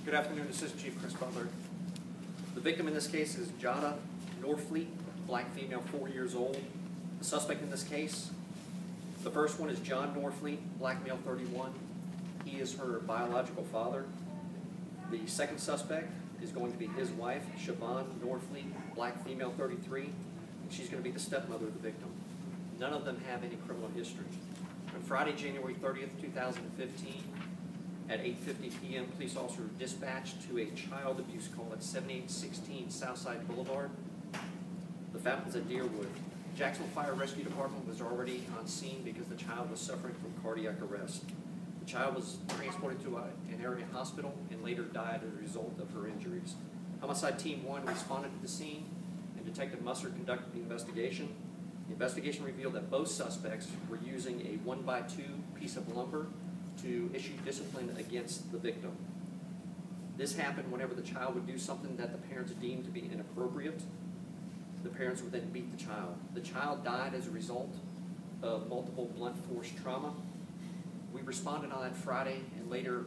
Good afternoon, Assistant Chief Chris Butler. The victim in this case is Jada Norfleet, black female, 4 years old. The suspect in this case, the first one is John Norfleet, black male, 31. He is her biological father. The second suspect is going to be his wife, Siobhan Norfleet, black female, 33. And she's going to be the stepmother of the victim. None of them have any criminal history. On Friday, January 30th, 2015, at 8:50 p.m., police officers were dispatched to a child abuse call at 7816 Southside Boulevard. The Fountains at Deerwood. Jacksonville Fire Rescue Department was already on scene because the child was suffering from cardiac arrest. The child was transported to an area hospital and later died as a result of her injuries. Homicide Team 1 responded to the scene, and Detective Musser conducted the investigation. The investigation revealed that both suspects were using a 1x2 piece of lumber to issue discipline against the victim. This happened whenever the child would do something that the parents deemed to be inappropriate. The parents would then beat the child. The child died as a result of multiple blunt force trauma. We responded on that Friday, and later,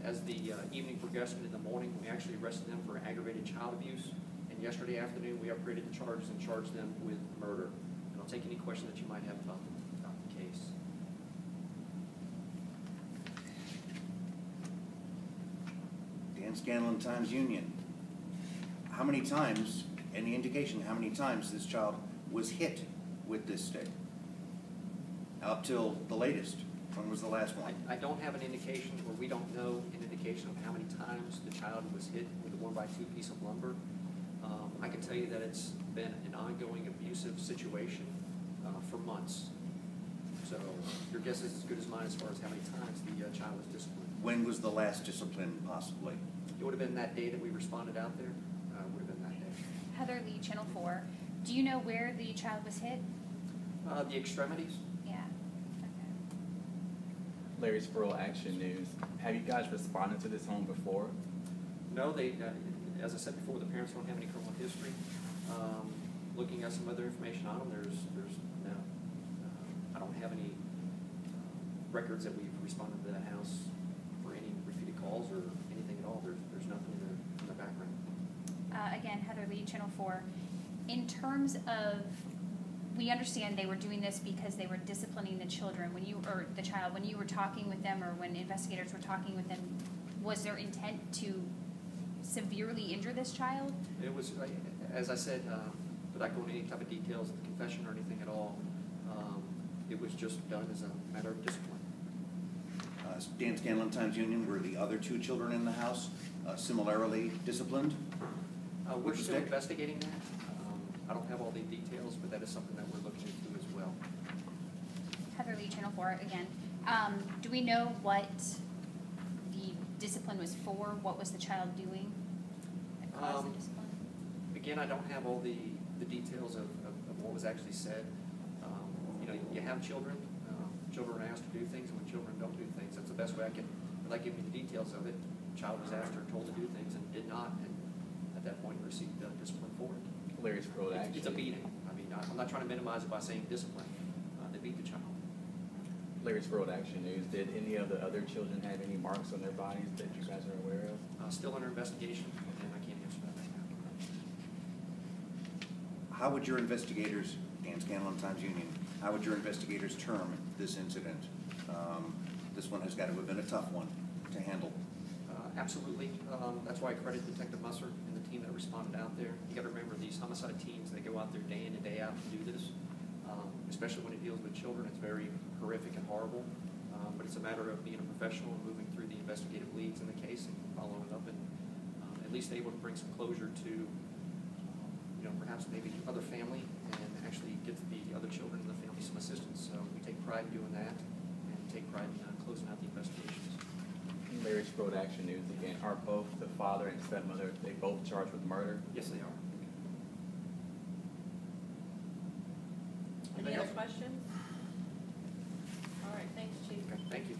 as the evening progressed into the morning, we actually arrested them for aggravated child abuse. And yesterday afternoon, we upgraded the charges and charged them with murder. And I'll take any question that you might have about the case. Dan Scanlon, Times-Union. How many times, any indication how many times this child was hit with this stick? Up till the latest. When was the last one? I don't have an indication, or we don't know an indication of how many times the child was hit with a 1x2 piece of lumber. I can tell you that it's been an ongoing abusive situation for months. So your guess is as good as mine as far as how many times the child was disciplined. When was the last discipline, possibly? It would have been that day that we responded out there. Would have been that day. Heather Lee, Channel 4. Do you know where the child was hit? The extremities. Yeah. Okay. Larry Spurl, Action News. Have you guys responded to this home before? No, they, as I said before, the parents don't have any criminal history. Looking at some other information on them, there's no. I don't have any records that we've responded to that house for any repeated calls or anything at all. There's nothing in the background. Again, Heather Lee, Channel 4. In terms of, we understand they were doing this because they were disciplining the children. The child, when you were talking with them, or when investigators were talking with them, was their intent to severely injure this child? It was, as I said, without going into any type of details of the confession or anything at all, it was just done as a matter of discipline. Dan Scanlon, Times-Union, were the other two children in the house similarly disciplined? We're still investigating that. I don't have all the details, but that is something that we're looking into as well. Heather Lee, Channel 4, again. Do we know what the discipline was for? What was the child doing that caused the discipline? Again, I don't have all the details of what was actually said. You have children. Children are asked to do things, and when children don't do things, that's the best way I can, without giving you the details of it. The child was asked or told to do things and did not, and at that point received discipline for it. Larry Spurl, Action. It's a beating. I mean, I'm not trying to minimize it by saying discipline. They beat the child. Larry Spurl, Action News. Did any of the other children have any marks on their bodies that you guys are aware of? Still under investigation, and I can't answer that right now. How would your investigators, Dan Scanlon, Times-Union, how would your investigators term this incident? This one has got to have been a tough one to handle. Absolutely. That's why I credit Detective Musser and the team that responded out there. You got to remember, these homicide teams, they go out there day in and day out to do this. Especially when it deals with children, it's very horrific and horrible. But it's a matter of being a professional and moving through the investigative leads in the case and following up, and at least able to bring some closure to, perhaps maybe other family, and actually get the other children in the family some assistance. So we take pride in doing that, and take pride in closing out the investigations. Larry Spurl, Action News again. Are both the father and stepmother, they both charged with murder? Yes, they are. Any other questions? All right, thanks, Chief. Okay, thank you.